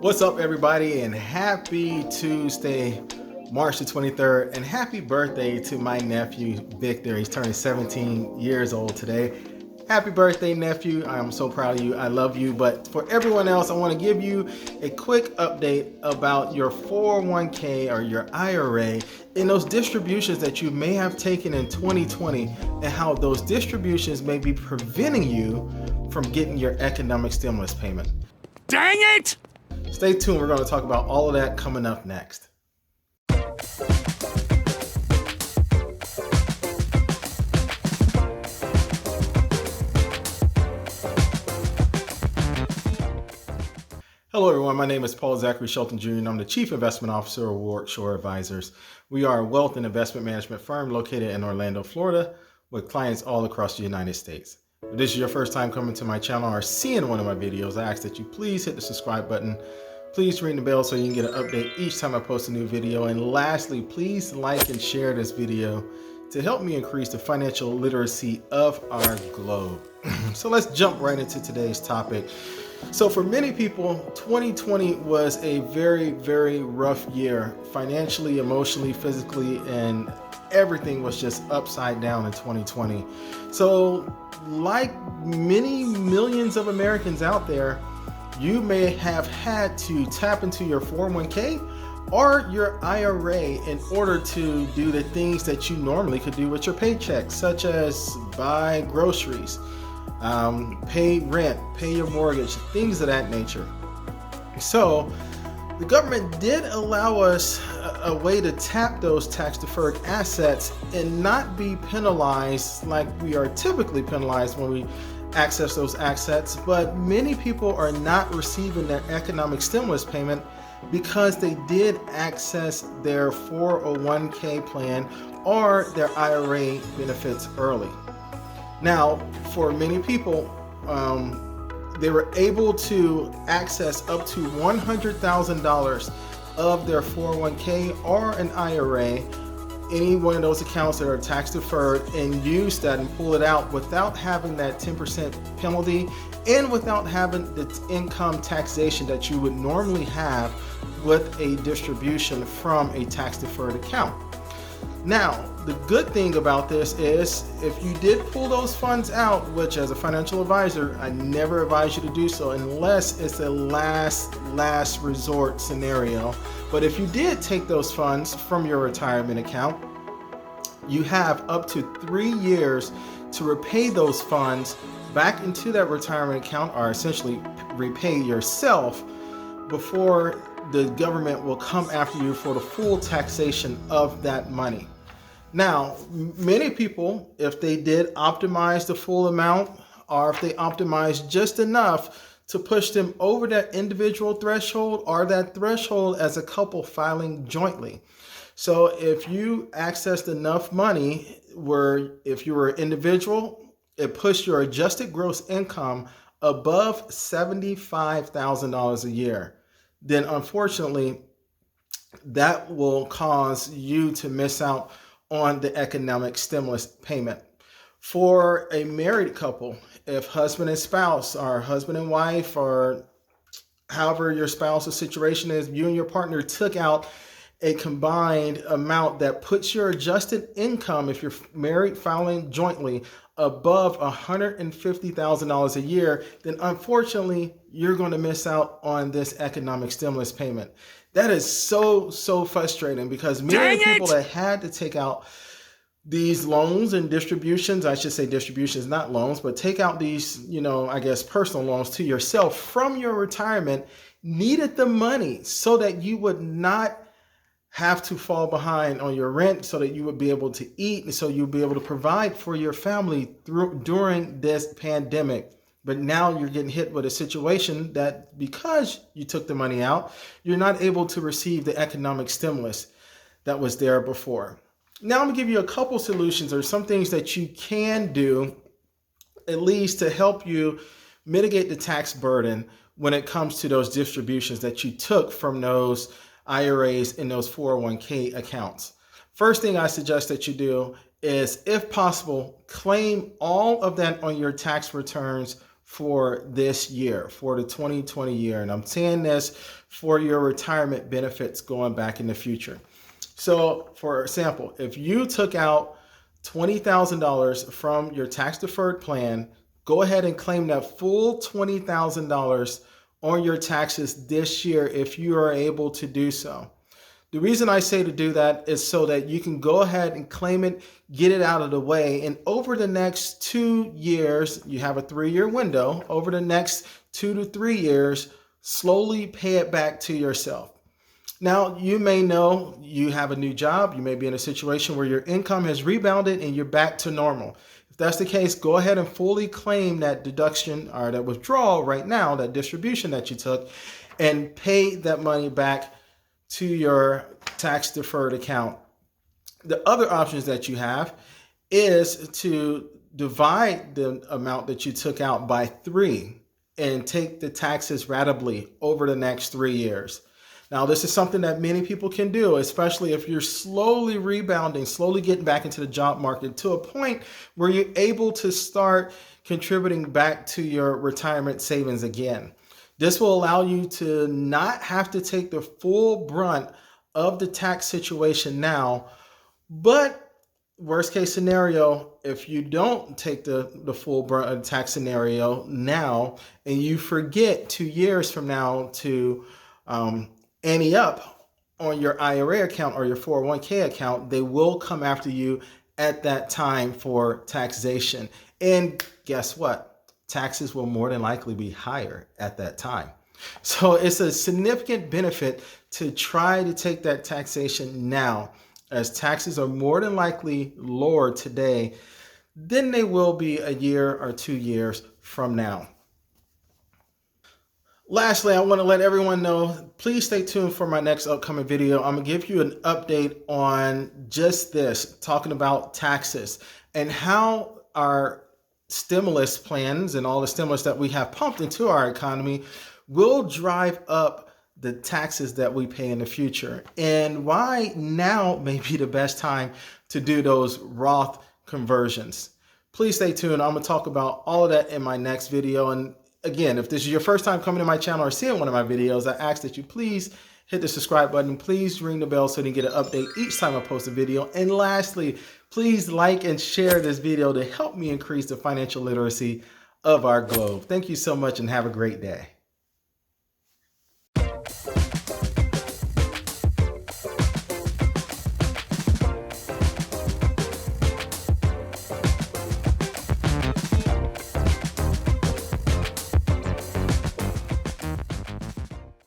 What's up, everybody, and happy Tuesday, March the 23rd, and happy birthday to my nephew, Victor. He's turning 17 years old today. Happy birthday, nephew. I am so proud of you. I love you. But for everyone else, I want to give you a quick update about your 401k or your IRA and those distributions that you may have taken in 2020 and how those distributions may be preventing you from getting your economic stimulus payment. Dang it! Stay tuned. We're going to talk about all of that coming up next. Hello, everyone. My name is Paul Zachary Shelton Jr., and I'm the Chief Investment Officer of Warwick Shore Advisors. We are a wealth and investment management firm located in Orlando, Florida, with clients all across the United States. If this is your first time coming to my channel or seeing one of my videos, I ask that you please hit the subscribe button. Please ring the bell so you can get an update each time I post a new video. And lastly, please like and share this video to help me increase the financial literacy of our globe. So let's jump right into today's topic. So for many people, 2020 was a very, very rough year, financially, emotionally, physically, and everything was just upside down in 2020. So like many millions of Americans out there, you may have had to tap into your 401k or your IRA in order to do the things that you normally could do with your paycheck, such as buy groceries, pay rent, pay your mortgage, things of that nature. So the government did allow us a way to tap those tax deferred assets and not be penalized like we are typically penalized when we access those assets. But many people are not receiving their economic stimulus payment because they did access their 401k plan or their IRA benefits early. Now, for many people, they were able to access up to $100,000 of their 401k or an IRA, any one of those accounts that are tax deferred, and use that and pull it out without having that 10% penalty and without having the income taxation that you would normally have with a distribution from a tax deferred account. Now, the good thing about this is if you did pull those funds out, which as a financial advisor, I never advise you to do so unless it's a last resort scenario. But if you did take those funds from your retirement account, you have up to 3 years to repay those funds back into that retirement account, or essentially repay yourself, before the government will come after you for the full taxation of that money. Now, many people, if they did optimize the full amount, or if they optimized just enough to push them over that individual threshold or that threshold as a couple filing jointly. So if you accessed enough money where if you were an individual, it pushed your adjusted gross income above $75,000 a year, then unfortunately, that will cause you to miss out on the economic stimulus payment. For a married couple, if husband and spouse or husband and wife, or however your spouse's situation is, you and your partner took out a combined amount that puts your adjusted income, if you're married filing jointly, above $150,000 a year, then unfortunately, you're going to miss out on this economic stimulus payment. That is so frustrating because many people that had to take out these loans and distributions, I should say distributions, not loans, but take out these, personal loans to yourself from your retirement, needed the money so that you would not have to fall behind on your rent, so that you would be able to eat, and so you'll be able to provide for your family during this pandemic. But now you're getting hit with a situation that because you took the money out, you're not able to receive the economic stimulus that was there before. Now I'm gonna give you a couple solutions or some things that you can do, at least to help you mitigate the tax burden when it comes to those distributions that you took from those IRAs and those 401k accounts. First thing I suggest that you do is, if possible, claim all of that on your tax returns for this year, for the 2020 year. And I'm saying this for your retirement benefits going back in the future. So for example, if you took out $20,000 from your tax deferred plan, go ahead and claim that full $20,000 on your taxes this year if you are able to do so. The reason I say to do that is so that you can go ahead and claim it, get it out of the way, and over the next 2 years, you have a 3-year window, over the next 2 to 3 years, slowly pay it back to yourself. Now, you may know you have a new job. You may be in a situation where your income has rebounded and you're back to normal. If that's the case, go ahead and fully claim that deduction or that withdrawal right now, that distribution that you took, and pay that money back to your tax deferred account. The other options that you have is to divide the amount that you took out by 3 and take the taxes ratably over the next 3 years. Now, this is something that many people can do, especially if you're slowly rebounding, slowly getting back into the job market to a point where you're able to start contributing back to your retirement savings again. This will allow you to not have to take the full brunt of the tax situation now, but worst case scenario, if you don't take the full brunt of the tax scenario now and you forget 2 years from now to ante up on your IRA account or your 401k account, they will come after you at that time for taxation. And guess what? Taxes will more than likely be higher at that time. So it's a significant benefit to try to take that taxation now, as taxes are more than likely lower today than they will be a year or 2 years from now. Lastly, I want to let everyone know, please stay tuned for my next upcoming video. I'm going to give you an update on just this, talking about taxes and how our stimulus plans and all the stimulus that we have pumped into our economy will drive up the taxes that we pay in the future, and why now may be the best time to do those Roth conversions. Please stay tuned. I'm going to talk about all of that in my next video. And again, if this is your first time coming to my channel or seeing one of my videos, I ask that you please hit the subscribe button. Please ring the bell so you can get an update each time I post a video. And lastly, please like and share this video to help me increase the financial literacy of our globe. Thank you so much and have a great day.